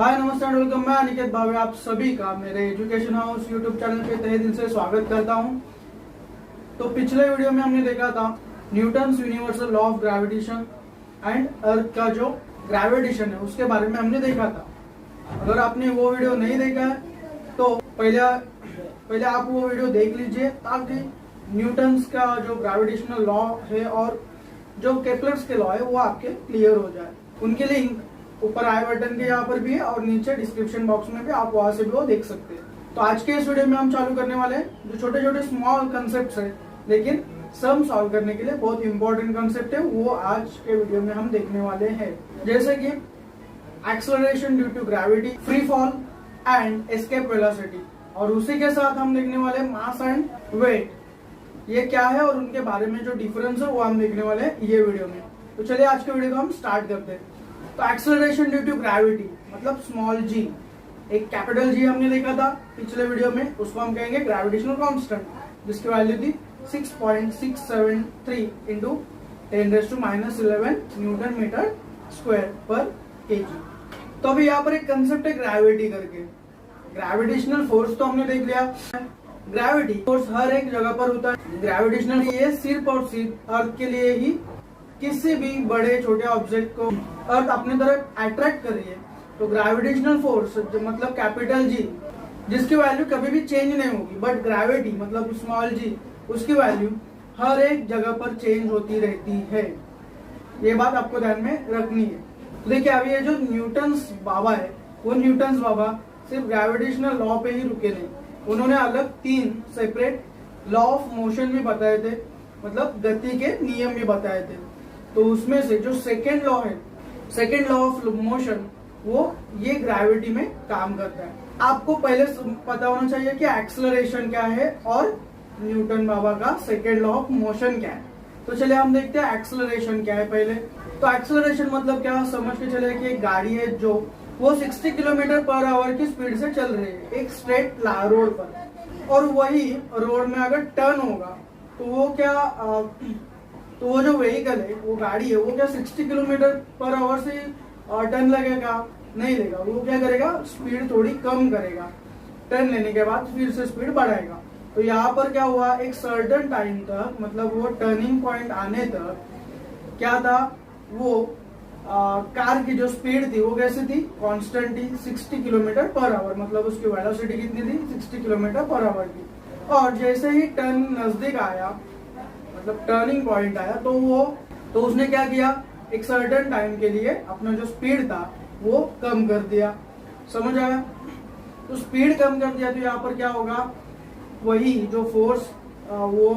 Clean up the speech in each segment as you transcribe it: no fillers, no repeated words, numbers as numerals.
हाय नमस्ते and welcome. मैं अनिकेत भावे आप सभी का मेरे एजुकेशन हाउस यूट्यूब चैनल पे तहे दिल से स्वागत करता हूं। तो पिछले वीडियो में हमने देखा था Newton's universal law of gravitation and earth का जो ग्रेविटेशन है उसके बारे में हमने देखा था। अगर आपने वो वीडियो नहीं देखा है तो पहले आप वो वीडियो देख लीजिए ताकि न्यूटन्स का जो ग्रेविटेशनल लॉ है और जो केपलर्स के लॉ है वो आपके क्लियर हो जाए। उनके लिंक ऊपर आई बटन के यहाँ पर भी है और नीचे डिस्क्रिप्शन बॉक्स में भी आप वहां से भी वो देख सकते हैं। तो आज के इस वीडियो में हम चालू करने वाले हैं जो छोटे छोटे स्मॉल कंसेप्ट है लेकिन सम सॉल्व करने के लिए बहुत इंपॉर्टेंट कंसेप्ट है, वो आज के वीडियो में हम देखने वाले हैं। जैसे कि acceleration due to gravity, free fall and escape velocity, और उसी के साथ हम देखने वाले मास एंड वेट, ये क्या है और उनके बारे में जो डिफरेंस है वो हम देखने वाले हैं ये वीडियो में। तो चलिए आज के वीडियो को हम स्टार्ट करते हैं। तो एक्सेलरेशन ड्यू टू ग्रेविटी मतलब स्मॉल जी, एक कैपिटल जी हमने देखा था पिछले वीडियो में, उसको हम कहेंगे ग्रेविटेशनल कांस्टेंट, जिसकी वैल्यू थी 6.673 इंटू 10⁻11 न्यूटन मीटर स्क्वायर पर केजी। तो अभी यहाँ पर एक कंसेप्ट है ग्रेविटी करके। ग्रेविटेशनल फोर्स तो हमने देख लिया, ग्रेविटी फोर्स हर एक जगह पर होता है। ग्रेविटेशनल ये सिर्फ और सिर्फ अर्थ के लिए ही किसी भी बड़े छोटे ऑब्जेक्ट को अर्थ अपनी तरफ अट्रैक्ट कर रही है तो ग्रेविटेशनल फोर्स मतलब कैपिटल जी, जिसकी वैल्यू कभी भी चेंज नहीं होगी, बट ग्रेविटी मतलब स्मॉल जी, उसकी वैल्यू हर एक जगह पर चेंज होती रहती है। ये बात आपको ध्यान में रखनी है। तो देखिए अभी ये जो न्यूटन्स बाबा है वो न्यूटन्स बाबा सिर्फ ग्रेविटेशनल लॉ पे ही रुके नहीं, उन्होंने अलग 3 सेपरेट लॉ ऑफ मोशन भी बताए थे, मतलब गति के नियम भी बताए थे। तो उसमें से जो सेकेंड लॉ है, सेकेंड लॉ ऑफ मोशन, वो ये ग्रेविटी में काम करता है। आपको पहले पता होना चाहिए कि एक्सेलरेशन क्या है और न्यूटन बाबा का सेकेंड लॉ ऑफ मोशन क्या है। तो चलिए हम देखते हैं एक्सेलरेशन क्या है पहले। तो एक्सेलरेशन मतलब क्या, समझ के चले कि एक गाड़ी है जो वो 60 किलोमीटर पर आवर की स्पीड से चल रही है एक स्ट्रेट रोड पर, और वही रोड में अगर टर्न होगा तो वो क्या तो वो जो व्हीकल है, वो गाड़ी है, वो क्या 60 किलोमीटर पर आवर से टर्न लगेगा? नहीं लेगा। वो क्या करेगा, स्पीड थोड़ी कम करेगा, टर्न लेने के बाद फिर से स्पीड बढ़ाएगा। तो यहाँ पर क्या हुआ, एक सर्टेन टाइम तक मतलब वो टर्निंग पॉइंट आने तक क्या था, वो कार की जो स्पीड थी वो कैसी थी, कांस्टेंट थी, 60 किलोमीटर पर आवर, मतलब उसकी वेलोसिटी कितनी थी, 60 किलोमीटर पर आवर की। और जैसे ही टर्न नजदीक आया मतलब टर्निंग पॉइंट आया तो उसने क्या किया, एक सर्टेन टाइम के लिए अपना जो स्पीड था वो कम कर दिया। समझ आया? तो स्पीड कम कर दिया तो यहाँ पर क्या होगा, वही जो फोर्स वो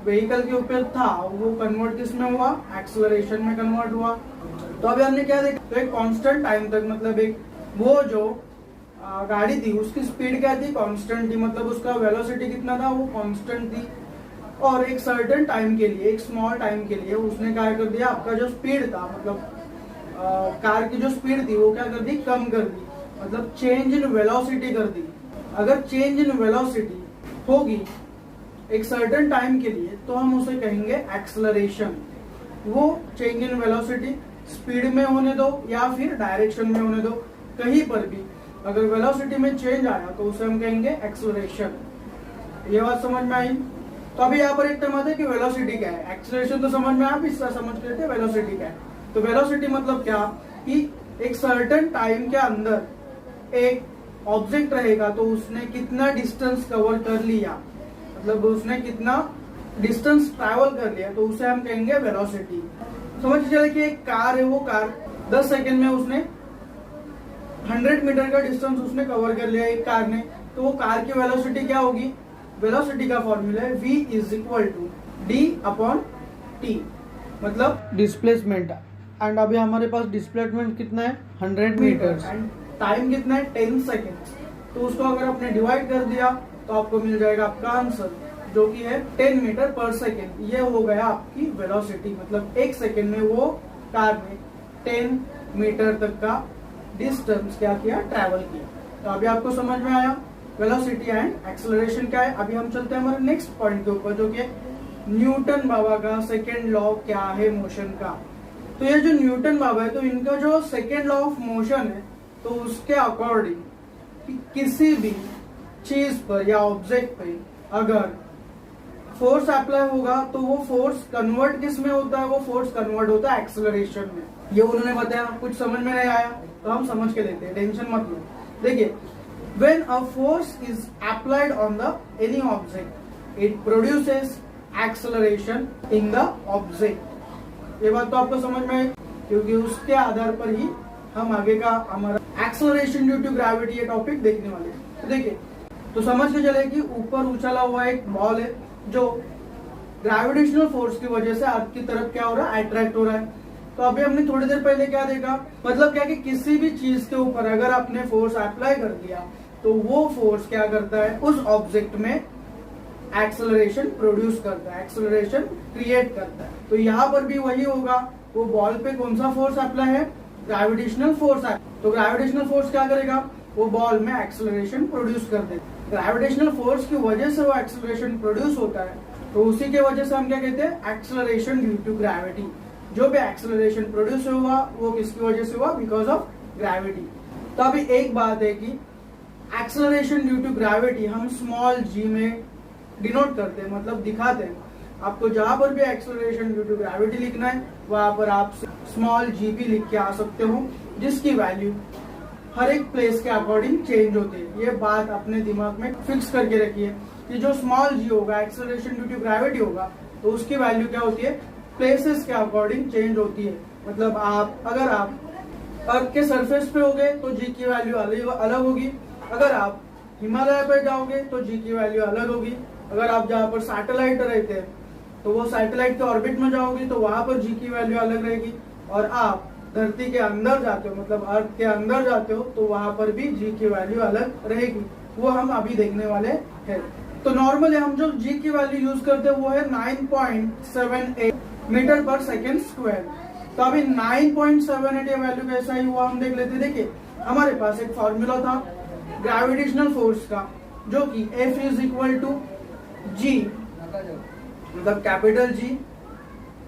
व्हीकल के ऊपर था वो कन्वर्ट किस में हुआ, एक्सेलरेशन में कन्वर्ट हुआ। तो अभी हमने क्या देखा, तो एक कांस्टेंट टाइम तक मतलब एक वो जो गाड़ी थी उसकी स्पीड क्या थी, कांस्टेंट थी, मतलब उसका वेलोसिटी कितना था, वो कांस्टेंट थी। और एक सर्टेन टाइम के लिए, एक स्मॉल टाइम के लिए उसने क्या कर दिया, आपका जो स्पीड था मतलब कार की जो स्पीड थी वो क्या कर दी, कम कर दी, मतलब चेंज इन वेलोसिटी कर दी। अगर चेंज इन वेलोसिटी होगी एक सर्टेन टाइम के लिए तो हम उसे कहेंगे एक्सेलरेशन। वो चेंज इन वेलोसिटी स्पीड में होने दो या फिर डायरेक्शन में होने दो, कहीं पर भी अगर वेलोसिटी में चेंज आया तो उसे हम कहेंगे एक्सेलरेशन। ये बात समझ में आई? तो अभी यहाँ पर एक टर्म आता है कि वेलोसिटी क्या है। एक्सेलरेशन तो समझ में, आप इसका समझ लेते हैं वेलोसिटी क्या है। तो वेलोसिटी मतलब क्या कि एक सर्टेन टाइम के अंदर एक ऑब्जेक्ट रहेगा तो उसने कितना डिस्टेंस कवर कर लिया, मतलब उसने कितना डिस्टेंस ट्रैवल कर लिया, तो उसे हम कहेंगे वेलोसिटी। समझ चले कि एक कार है, वो कार 10 सेकेंड में उसने 100 मीटर का डिस्टेंस उसने कवर कर लिया एक कार ने, तो वो कार की वेलोसिटी क्या होगी, वेलोसिटी का फॉर्मूला है v is equal to d/t, मतलब डिस्प्लेसमेंट। एंड अभी हमारे पास डिस्प्लेसमेंट कितना है, 100 मीटर, एंड टाइम कितना है, 10 सेकेंड। तो उसको अगर आपने डिवाइड कर दिया तो आपको मिल जाएगा आपका आंसर, जो कि है 10 मीटर पर सेकेंड। ये हो गया आपकी वेलोसिटी, मतलब एक सेकेंड में वो कार ने 10 मीटर तक का डिस्टेंस क्या किया, ट्रैवल किया। तो अभी आपको समझ में आया वेलोसिटी एंड एक्सेलरेशन क्या है। अभी हम चलते हैं हमारे नेक्स्ट पॉइंट के ऊपर, जो कि न्यूटन बाबा का सेकेंड लॉ क्या है मोशन का। तो ये जो न्यूटन बाबा है, तो इनका जो सेकेंड लॉ ऑफ मोशन है तो उसके अकॉर्डिंग कि किसी भी चीज पर या ऑब्जेक्ट पे अगर फोर्स अप्लाई होगा तो वो फोर्स कन्वर्ट किस में होता है, वो फोर्स कन्वर्ट होता है एक्सेलरेशन में। ये उन्होंने बताया, कुछ समझ में नहीं आया तो हम समझ के लेते हैं, टेंशन मत लो। देखिए, when a force is applied on the any object it produces acceleration in the object। ये बात तो आपको समझ में आई, क्योंकि उसके आधार पर ही हम आगे का हमारा एक्सेलरेशन ड्यू टू ग्रेविटी ये टॉपिक देखने वाले हैं। तो देखिए, तो समझ के चले कि ऊपर उछला हुआ एक बॉल है जो ग्रेविटेशनल फोर्स की वजह से अर्थ की तरफ क्या हो रहा है, अट्रैक्ट हो रहा है। तो अभी हमने थोड़ी देर पहले क्या देखा, मतलब क्या कि किसी भी चीज के ऊपर अगर आपने फोर्स अप्लाई कर दिया तो वो फोर्स क्या करता है, उस ऑब्जेक्ट में एक्सेलरेशन प्रोड्यूस करता है, एक्सेलरेशन क्रिएट करता है। तो यहाँ पर भी वही होगा, वो बॉल पे कौन सा फोर्स अप्लाई है, ग्रेविटेशनल फोर्स है। तो ग्रेविटेशनल फोर्स क्या करेगा, वो बॉल में एक्सेलरेशन प्रोड्यूस कर देगा। ग्रेविटेशनल फोर्स की वजह से वो एक्सेलरेशन प्रोड्यूस होता है, तो उसी के वजह से हम क्या कहते हैं, एक्सेलरेशन ड्यू टू ग्रेविटी। जो भी एक्सेलरेशन प्रोड्यूस हुआ वो किसकी वजह से हुआ, बिकॉज ऑफ ग्रेविटी। तो अभी एक बात है कि एक्सेलरेशन ड्यू टू ग्रेविटी हम स्मॉल जी में डिनोट करते हैं, मतलब दिखाते हैं। आपको जहां पर भी एक्सेलरेशन ड्यू टू ग्रेविटी लिखना है वहां पर आप स्मॉल जी भी लिख के आ सकते हो, जिसकी वैल्यू हर एक प्लेस के अकॉर्डिंग चेंज होती है। ये बात अपने दिमाग में फिक्स करके रखिए कि जो स्मॉल जी होगा, एक्सेलरेशन ड्यू टू ग्रेविटी होगा, तो उसकी वैल्यू क्या होती है, प्लेसेस के अकॉर्डिंग चेंज होती है। मतलब अगर आप अर्थ के सरफेस पे होगे तो जी की वैल्यू अलग होगी, अगर आप हिमालय पर जाओगे तो जी की वैल्यू अलग होगी, अगर आप जहाँ पर सैटेलाइट रहते हैं तो वो सैटेलाइट के ऑर्बिट में जाओगे तो वहां पर जी की वैल्यू अलग रहेगी, और आप धरती के अंदर जाते हो, मतलब अर्थ के अंदर जाते हो, तो वहां पर भी जी की वैल्यू अलग रहेगी। वो हम अभी देखने वाले हैं। तो नॉर्मली हम जो जी की वैल्यू यूज करते हैं वो है 9.78 मीटर पर सेकेंड स्क्वायर। तो अभी 9.78 ये वैल्यू कैसा ही हुआ हम देख लेते। देखिए, हमारे पास एक फॉर्मूला था ग्रेविटेशनल फोर्स का, जो कि F is equal to G, मतलब capital G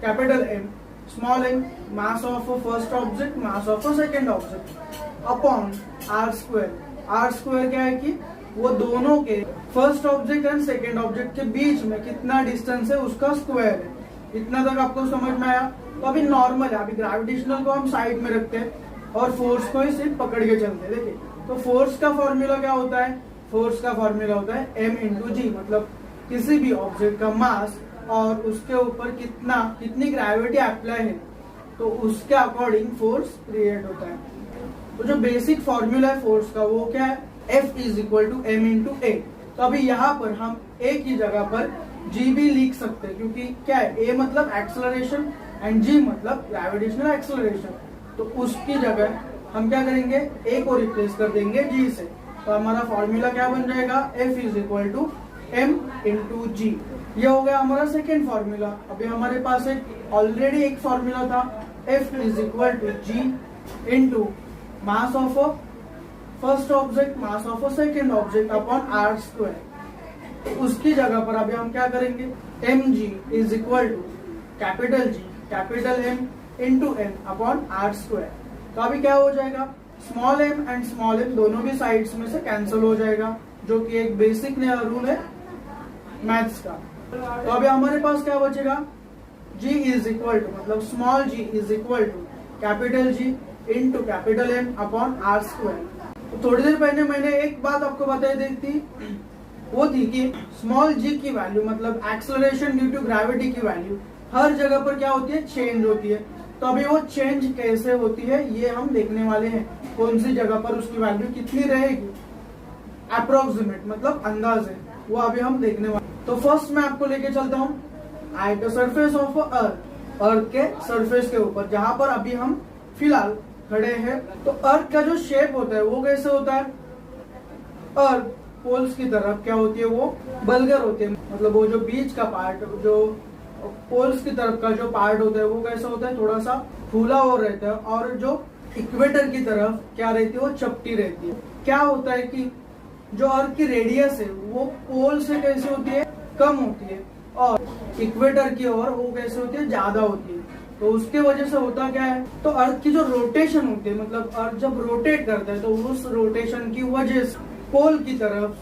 capital M small m, mass of a first object, mass of a second object, upon are square. R square क्या है कि वो दोनों के first object and second object के बीच में कितना डिस्टेंस है उसका स्क्वायर है। इतना तक आपको समझ में आया। तो अभी नॉर्मल है, अभी ग्रेविटेशनल को हम साइड में रखते हैं और फोर्स को ही सिर्फ पकड़ के चलते हैं। देखिए, तो फोर्स का फॉर्मूला क्या होता है, फोर्स का फॉर्मूला होता है m इंटू जी, मतलब किसी भी ऑब्जेक्ट का मास और उसके ऊपर कितनी ग्रेविटी अप्लाई है, तो उसके अकॉर्डिंग फोर्स क्रिएट होता है। तो जो बेसिक फॉर्मूला है फोर्स का वो क्या है, F is equal to m into a. तो अभी यहाँ पर हम a की जगह पर g भी लिख सकते हैं, क्योंकि क्या है, a मतलब एक्सेलरेशन एंड g मतलब ग्रेविटेशनल एक्सेलरेशन। तो उसकी जगह हम क्या करेंगे, a को रिप्लेस कर देंगे g से। तो हमारा फॉर्मूला क्या बन जाएगा, F is equal to m into g. ये हो गया हमारा सेकेंड फॉर्मूला। अभी हमारे पास ऑलरेडी एक फॉर्मूला था, F is equal to g into mass of a first object, mass of a second object upon are square. उसकी जगह पर अभी हम क्या करेंगे, mg is equal to capital G capital M into m upon are square. तो अभी क्या हो जाएगा, small m and small m दोनों भी साइड्स में से कैंसिल हो जाएगा, जो कि एक बेसिक नया रूल है मैथ्स का। तो अभी हमारे पास क्या बचेगा, g इज इक्वल टू, मतलब small g is equal to capital G into capital M upon are square. तो थोड़ी देर पहले मैंने एक बात आपको बताई दी थी, वो थी कि स्मॉल g की वैल्यू, मतलब एक्सेलरेशन ड्यू टू ग्रेविटी की वैल्यू हर जगह पर क्या होती है, चेंज होती है। तो अभी वो चेंज कैसे होती है ये हम देखने वाले हैं, कौन सी जगह पर उसकी वैल्यू कितनी रहेगी, अप्रोक्सीमेट मतलब अंदाज है, वो अभी हम देखने वाले। तो फर्स्ट मैं आपको लेके चलता हूँ at the surface of earth, earth के सरफेस के ऊपर जहां पर अभी हम फिलहाल खड़े हैं। तो अर्थ का जो शेप होता है वो कैसे होता है, अर्थ पोल्स की तरफ क्या होती है, वो बल्गर होती है, मतलब वो जो बीच का पार्ट, जो पोल्स की तरफ का जो पार्ट होता है वो कैसा होता है, थोड़ा सा फूला हुआ रहता है, और जो इक्वेटर की तरफ क्या रहती है, वो चपटी रहती है। क्या होता है कि जो अर्थ की रेडियस है वो पोल से कैसे होती है, कम होती है, और इक्वेटर की ओर वो कैसे होती है, ज्यादा होती है। तो उसके वजह से होता क्या है, तो अर्थ की जो रोटेशन होती है, मतलब अर्थ जब रोटेट करता है तो उस रोटेशन की वजह से पोल की तरफ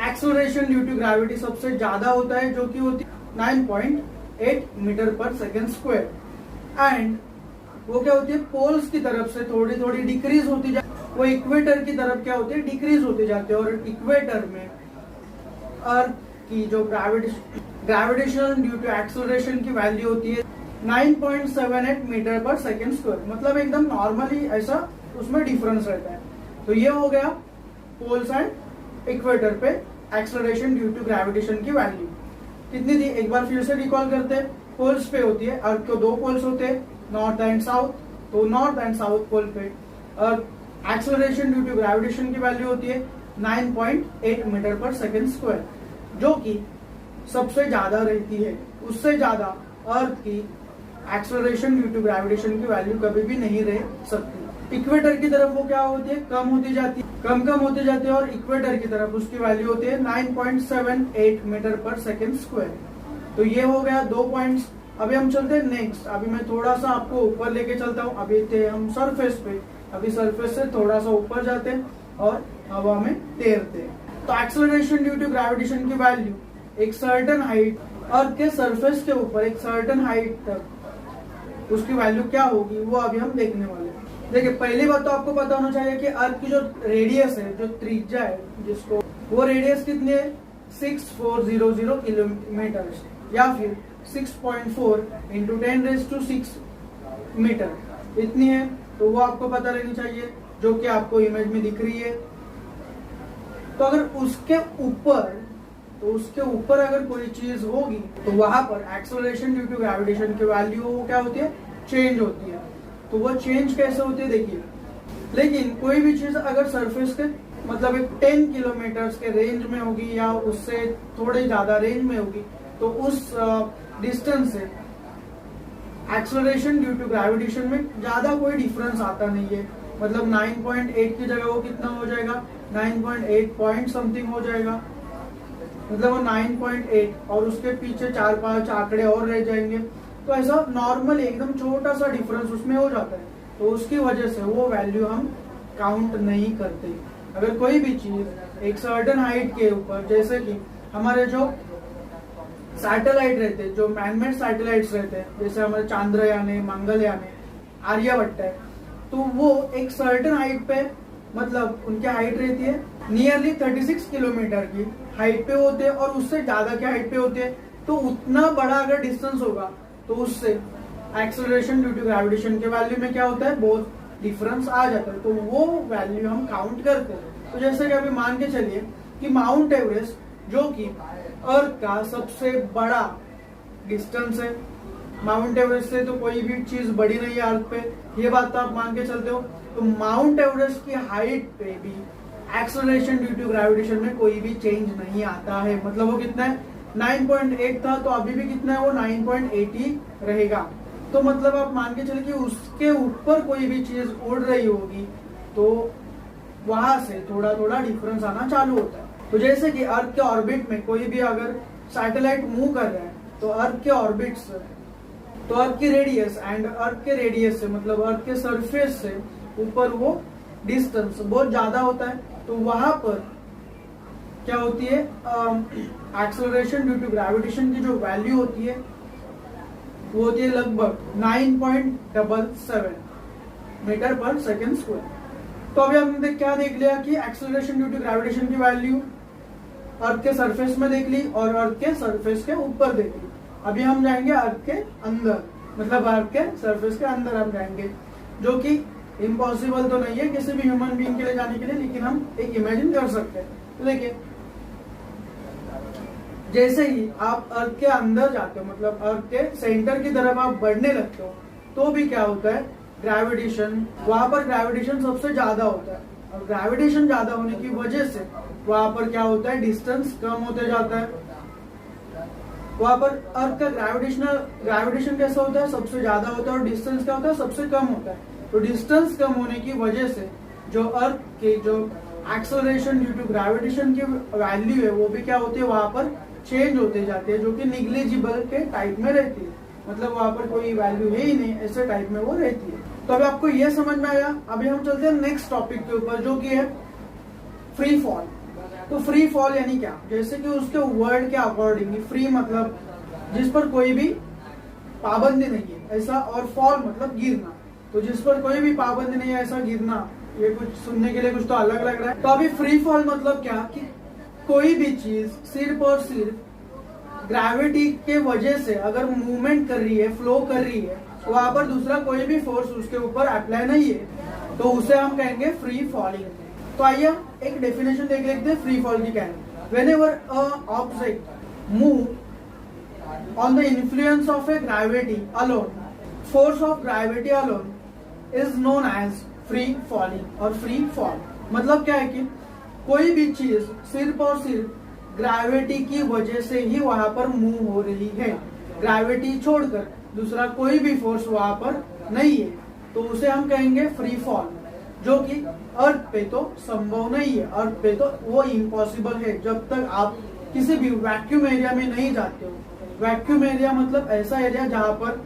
एक्सेलरेशन ड्यू टू ग्रेविटी सबसे ज्यादा होता है, जो कि होती है 9.8 मीटर पर सेकेंड स्क्वायर। एंड वो क्या होती है, पोल्स की तरफ से थोड़ी थोड़ी डिक्रीज होती जाती है, वो इक्वेटर की तरफ क्या होती है, डिक्रीज होती जाती है। और इक्वेटर में अर्थ की जो ग्रेविटेशन ड्यू टू एक्सेलरेशन की वैल्यू होती है 9.78 मीटर पर सेकेंड स्क्वायर, मतलब एकदम नॉर्मली ऐसा उसमें डिफरेंस रहता है। तो ये हो गया पोल्स एंड इक्वेटर पे एक्सेलरेशन ड्यू टू ग्रेविटेशन की वैल्यू कितनी थी, एक बार फिर से रिकॉल करते हैं। पोल्स पे होती है, अर्थ को दो पोल्स होते हैं, नॉर्थ एंड साउथ, तो नॉर्थ एंड साउथ पोल पे एक्सेलरेशन ड्यू टू ग्रेविटेशन की वैल्यू होती है 9.8 मीटर पर सेकेंड स्क्वायर, जो कि सबसे ज्यादा रहती है। उससे ज्यादा अर्थ की एक्सेलरेशन ड्यू टू ग्रेविटेशन की वैल्यू कभी भी नहीं रह सकती। इक्वेटर की तरफ वो क्या होती है, कम होती जाती है, कम होती जाती है, और इक्वेटर की तरफ उसकी वैल्यू होती है 9.78 मीटर पर सेकेंड स्क्वायर। तो ये हो गया 2 पॉइंट्स। अभी हम चलते हैं नेक्स्ट। अभी मैं थोड़ा सा आपको ऊपर लेके चलता हूँ। अभी थे हम सरफेस पे, अभी सरफेस से थोड़ा सा ऊपर जाते हैं और हवा में तैरते हैं। तो एक्सेलरेशन ड्यू टू ग्रेविटेशन की वैल्यू एक सर्टेन हाइट, अर्थ के सरफेस के ऊपर एक सर्टेन हाइट तक उसकी वैल्यू क्या होगी, वो अभी हम देखने वाले हैं। देखिए, पहली बात तो आपको पता होना चाहिए कि अर्थ की जो रेडियस है, जो त्रिज्या है, जिसको वो रेडियस कितनी है 6400 किलोमीटर या फिर 6.4 इंटू 10⁶ मीटर इतनी है। तो वो आपको पता रहनी चाहिए, जो कि आपको इमेज में दिख रही है। तो अगर उसके ऊपर अगर कोई चीज होगी तो वहां पर एक्सेलरेशन ड्यू टू ग्रेविटेशन की वैल्यू क्या होती है, चेंज होती है। तो वो चेंज कैसे होती है देखिए, लेकिन कोई भी चीज अगर सरफेस के मतलब एक 10 किलोमीटर के रेंज में होगी या उससे थोड़ी ज्यादा रेंज में होगी, तो उस डिस्टेंस से एक्सेलरेशन ड्यू टू ग्रेविटेशन में ज्यादा कोई डिफरेंस आता नहीं है। मतलब 9.8 की जगह वो कितना हो जाएगा, 9.8 पॉइंट समथिंग हो जाएगा, मतलब वो 9.8 और उसके पीछे 4-5 आंकड़े और रह जाएंगे। तो ऐसा नॉर्मल एकदम छोटा सा डिफरेंस उसमें हो जाता है, तो उसकी वजह से वो वैल्यू हम काउंट नहीं करते। अगर कोई भी चीज एक सर्टेन हाइट के ऊपर, जैसे कि हमारे जो सैटेलाइट रहते हैं, जो मैनमेड सैटेलाइट्स रहते हैं, जैसे हमारे चांद्रयान है, मंगलयान है, आर्यभट्ट है, तो वो एक सर्टेन हाइट पे, मतलब उनकी हाइट रहती है नियरली 36 किलोमीटर की हाइट पे होते हैं, और उससे ज्यादा की हाइट पे होते हैं। तो उतना बड़ा अगर डिस्टेंस होगा तो उससे एक्सेलरेशन ड्यू टू ग्रेविटेशन के वैल्यू में क्या होता है, बहुत डिफरेंस आ जाता है। तो वो वैल्यू हम काउंट करते हैं। तो जैसे कि अभी मान के चलिए कि माउंट एवरेस्ट, जो कि अर्थ का सबसे बड़ा डिस्टेंस है, माउंट एवरेस्ट से तो कोई भी चीज बड़ी नहीं है अर्थ पे, ये बात तो आप मान के चलते हो। तो माउंट एवरेस्ट की हाइट पे भी एक्सेलरेशन ड्यू टू ग्रेविटेशन में कोई भी चेंज नहीं आता है। मतलब वो कितना है, 9.8 था, तो अभी भी कितना है, वो 9.8 ही रहेगा। तो मतलब आप मान के चले कि उसके ऊपर कोई भी चीज उड़ रही होगी तो वहां से थोड़ा थोड़ा डिफरेंस आना चालू होता है। तो जैसे कि अर्थ के ऑर्बिट में कोई भी अगर सैटेलाइट मूव कर रहा है, तो अर्थ के ऑर्बिट से, तो अर्थ की रेडियस एंड अर्थ के रेडियस से, मतलब अर्थ के सरफेस से ऊपर वो डिस्टेंस बहुत ज्यादा होता है। तो वहां पर क्या होती है, एक्सेलरेशन ड्यू टू ग्रेविटेशन की जो वैल्यू होती है वो होती है लगभग 9.77 मीटर पर सेकेंड स्क्वायर। तो अभी हमने क्या देख लिया कि एक्सेलरेशन ड्यू टू ग्रेविटेशन की वैल्यू अर्थ के सरफेस में देख ली और अर्थ के सरफेस के ऊपर देख ली। अभी हम जाएंगे अर्थ के अंदर, मतलब अर्थ के सरफेस के अंदर हम जाएंगे, जो कि इम्पॉसिबल तो नहीं है किसी भी ह्यूमन बीइंग के लिए जाने के लिए, लेकिन हम एक इमेजिन कर सकते हैं। तो देखिए, जैसे ही आप अर्थ के अंदर जाते हो, मतलब अर्थ के सेंटर की तरफ आप बढ़ने लगते हो, तो भी क्या होता है, ग्रेविटेशन, वहां पर ग्रेविटेशन सबसे ज्यादा होता है, और ग्रेविटेशन ज्यादा होने की वजह से वहां पर क्या होता है, डिस्टेंस कम होते जाता है। वहां पर अर्थ का ग्रेविटेशन कैसा होता है, सबसे ज्यादा होता है, और डिस्टेंस क्या होता है, सबसे कम होता है। तो डिस्टेंस कम होने की वजह से जो अर्थ के जो एक्सेलरेशन ड्यू टू ग्रेविटेशन की वैल्यू है वो भी क्या होती है, वहां पर चेंज होते जाते हैं, जो कि निग्लिजिबल के टाइप में रहती है। मतलब वहां पर कोई वैल्यू है ही नहीं, ऐसे टाइप में वो रहती है। तो अभी आपको ये समझ में आया। अभी हम चलते हैं नेक्स्ट टॉपिक के ऊपर, जो कि है फ्री फॉल। तो फ्री फॉल यानी क्या, जैसे कि उसके वर्ड के अकॉर्डिंग फ्री मतलब जिस पर कोई भी पाबंदी नहीं है ऐसा, और फॉल मतलब गिरना। तो जिस पर कोई भी पाबंदी नहीं है ऐसा गिरना, ये कुछ सुनने के लिए कुछ तो अलग लग रहा है। तो अभी फ्री फॉल मतलब क्या कि कोई भी चीज सिर्फ और सिर्फ ग्रेविटी के वजह से अगर मूवमेंट कर रही है, फ्लो कर रही है, वहां पर दूसरा कोई भी फोर्स उसके ऊपर अप्लाई नहीं है, तो उसे हम कहेंगे फ्री फॉलिंग। तो आइए एक डेफिनेशन देख लेते हैं फ्री फॉल की क्या है। Whenever a object move on the influence of a gravity alone, force of gravity alone is known as free falling और फ्री फॉल। मतलब क्या है कि कोई भी चीज सिर्फ और सिर्फ ग्रेविटी की वजह से ही वहां पर मूव हो रही है, ग्रेविटी छोड़कर दूसरा कोई भी फोर्स वहां पर नहीं है, तो उसे हम कहेंगे फ्री फॉल, जो कि अर्थ पे तो संभव नहीं है। अर्थ पे तो वो इम्पॉसिबल है जब तक आप किसी भी वैक्यूम एरिया में नहीं जाते हो। वैक्यूम एरिया मतलब ऐसा एरिया जहां पर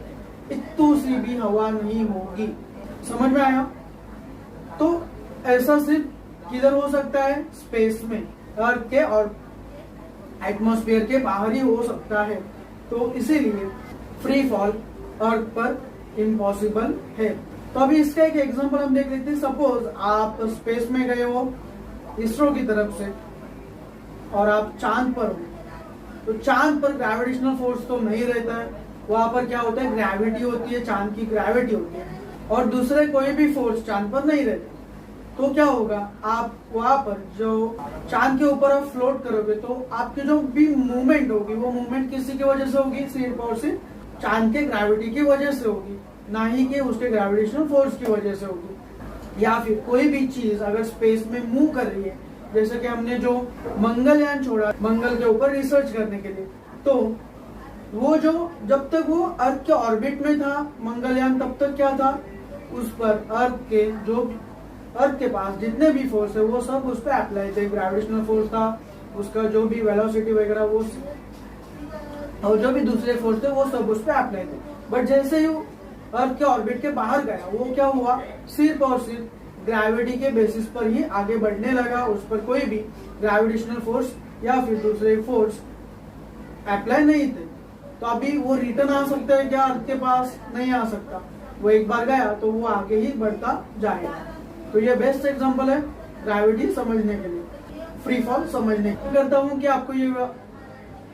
इतनी सी भी हवा नहीं होगी। समझ में आया? तो ऐसा सिर्फ किधर हो सकता है? स्पेस में, अर्थ के और एटमॉस्फेयर के बाहर ही हो सकता है। तो इसीलिए फ्री फॉल अर्थ पर इम्पॉसिबल है। तो अभी इसका एक एग्जांपल हम देख लेते हैं। सपोज आप स्पेस में गए हो इसरो की तरफ से और आप चांद पर हो, तो चांद पर ग्रेविटेशनल फोर्स तो नहीं रहता है, वहां पर क्या होता है? ग्रेविटी होती है, चांद की ग्रेविटी होती है, और दूसरे कोई भी फोर्स चांद पर नहीं रहते। तो क्या होगा? आप वहां पर जो चांद के ऊपर आप फ्लोट करोगे तो आपकी जो भी मूवमेंट होगी वो मूवमेंट किसी की वजह से होगी? सिर्फ और सिर्फ चांद के ग्रेविटी की वजह से होगी, ना ही कि उसके ग्रेविटेशनल फोर्स की वजह से होगी। या फिर कोई भी चीज अगर स्पेस में मूव कर रही है, जैसे कि हमने जो मंगलयान छोड़ा मंगल के ऊपर रिसर्च करने के लिए, तो वो जो जब तक वो अर्थ के ऑर्बिट में था मंगलयान, तब तक क्या था? उस पर अर्थ के पास जितने भी फोर्स है वो सब उस पर अप्लाई थे। ग्रेविटेशनल फोर्स था, उसका जो भी वेलोसिटी वगैरह वो, और जो भी दूसरे फोर्स थे वो सब उस पर अप्लाई थे। बट जैसे ही अर्थ के ऑर्बिट के बाहर गया, वो क्या हुआ? सिर्फ और सिर्फ ग्रेविटी के बेसिस पर ही आगे बढ़ने लगा, उस पर कोई भी ग्रेविटेशनल फोर्स या फिर दूसरे फोर्स अप्लाई नहीं थे। तो अभी वो रिटर्न आ सकता है क्या अर्थ के पास? नहीं आ सकता। वो एक बार गया तो वो आगे ही बढ़ता जाएगा। तो ये बेस्ट एग्जांपल है ग्रेविटी समझने के लिए, फ्री फॉल समझने के लिए। करता हूँ कि आपको ये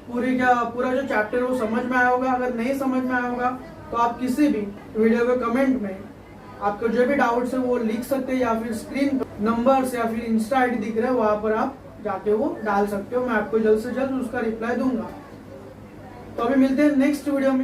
पूरा जो चैप्टर है वो समझ में आया होगा। अगर नहीं समझ में आया होगा तो आप किसी भी वीडियो के कमेंट में आपको जो भी डाउट्स है वो लिख सकते हैं, या फिर स्क्रीन नंबर्स या फिर इंस्टा आईडी दिख रहा है वहां पर आप जाके वो डाल सकते हो। मैं आपको जल्द से जल्द उसका रिप्लाई दूंगा। तो अभी मिलते हैं नेक्स्ट वीडियो में।